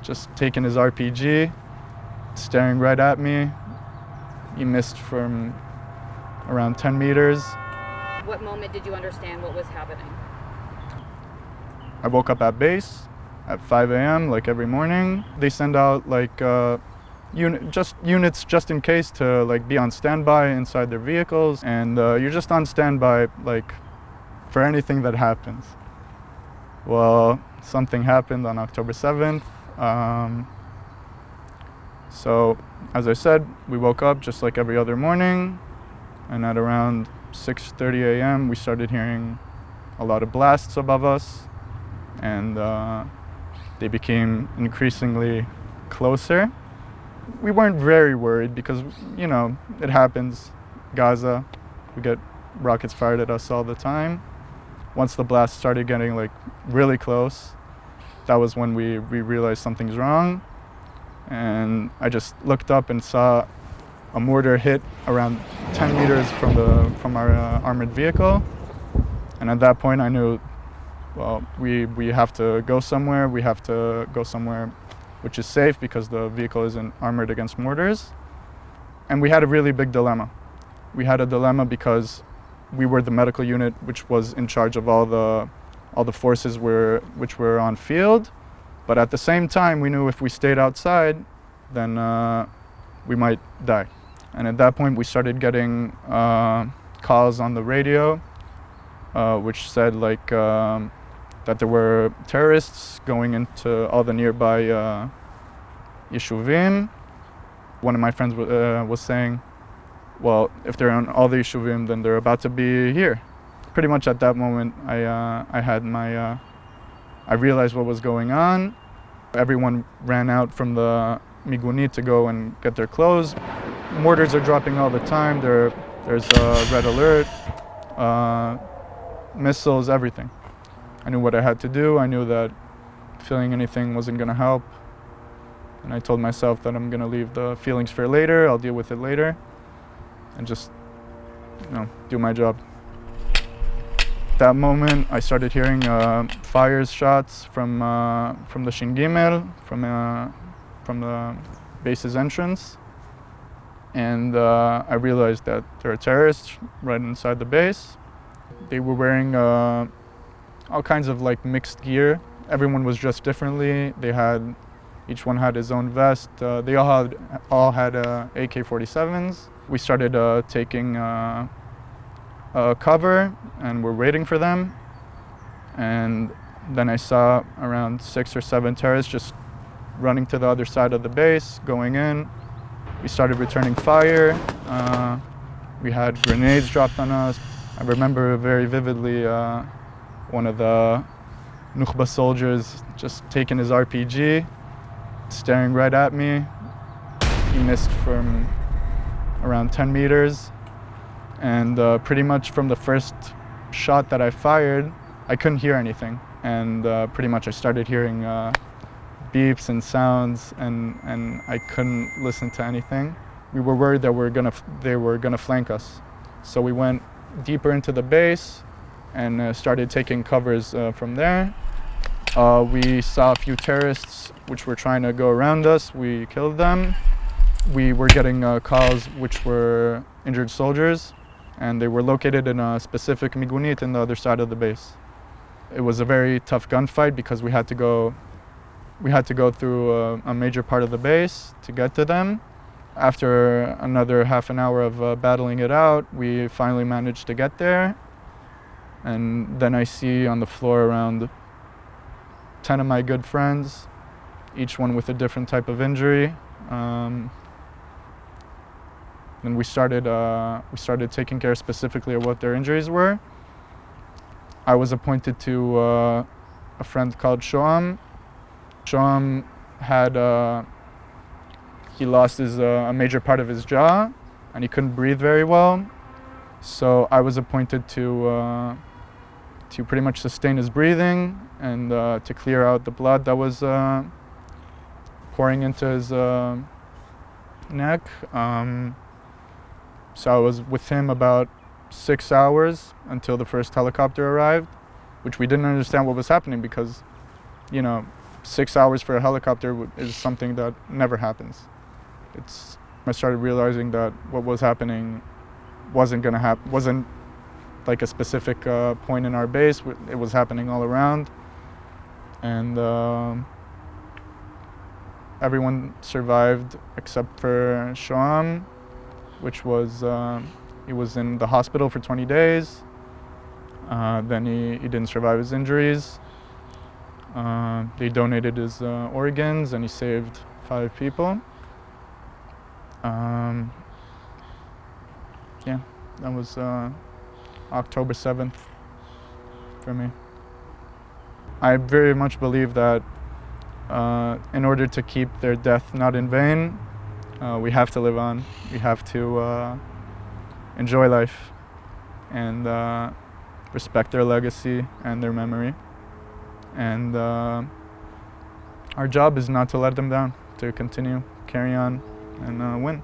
just taking his RPG, staring right at me. He missed from around 10 meters. What moment did you understand what was happening? I woke up at base at 5 a.m. like every morning. They send out like units just in case to like be on standby inside their vehicles, and you're just on standby like for anything that happens. Well, something happened on October 7th. So as I said, we woke up just like every other morning, and at around 6:30 a.m. we started hearing a lot of blasts above us, and they became increasingly closer. We weren't very worried because, you know, it happens. Gaza, we get rockets fired at us all the time. Once the blast started getting like really close, that was when we realized something's wrong. And I just looked up and saw a mortar hit around 10 meters from our armored vehicle. And at that point I knew, well, we have to go somewhere. We have to go somewhere which is safe because the vehicle isn't armored against mortars. And we had a really big dilemma. We had a dilemma because we were the medical unit which was in charge of all the forces which were on field. But at the same time, we knew if we stayed outside, then we might die. And at that point, we started getting calls on the radio, which said like that there were terrorists going into all the nearby yeshuvim. One of my friends was saying, well, if they're on all the yeshuvim, then they're about to be here. Pretty much at that moment, I realized what was going on. Everyone ran out from the migunit to go and get their clothes. Mortars are dropping all the time. There's a red alert, missiles, everything. I knew what I had to do. I knew that feeling anything wasn't going to help. And I told myself that I'm going to leave the feelings for later. I'll deal with it later. And just, you know, do my job. That moment, I started hearing fires, shots from the Shin Gimel, from the base's entrance, and I realized that there are terrorists right inside the base. They were wearing all kinds of like mixed gear. Everyone was dressed differently. Each one had his own vest. They all had AK-47s. We started taking cover, and we're waiting for them. And then I saw around 6 or 7 terrorists just running to the other side of the base, going in. We started returning fire. We had grenades dropped on us. I remember very vividly one of the Nukhba soldiers just taking his RPG, staring right at me. He missed from around 10 meters. And pretty much from the first shot that I fired, I couldn't hear anything. And pretty much I started hearing beeps and sounds, and I couldn't listen to anything. We were worried that they were gonna flank us. So we went deeper into the base and started taking covers from there. We saw a few terrorists which were trying to go around us. We killed them. We were getting calls which were injured soldiers, and they were located in a specific migunit in the other side of the base. It was a very tough gunfight because we had to go through a major part of the base to get to them. After another half an hour of battling it out, we finally managed to get there. And then I see on the floor around 10 of my good friends, each one with a different type of injury. Then we started taking care specifically of what their injuries were. I was appointed to a friend called Shoam. Shoam had he lost a major part of his jaw, and he couldn't breathe very well. So I was appointed to pretty much sustain his breathing and to clear out the blood that was pouring into his neck. So I was with him about 6 hours until the first helicopter arrived, which we didn't understand what was happening because, you know, 6 hours for a helicopter is something that never happens. I started realizing that what was happening wasn't like a specific point in our base. It was happening all around, and everyone survived except for Shoam, which was he was in the hospital for 20 days. Then he didn't survive his injuries. They donated his organs, and he saved 5 people. Yeah, that was October 7th for me. I very much believe that in order to keep their death not in vain, we have to live on. We have to enjoy life and respect their legacy and their memory. And our job is not to let them down, to continue, carry on, and win.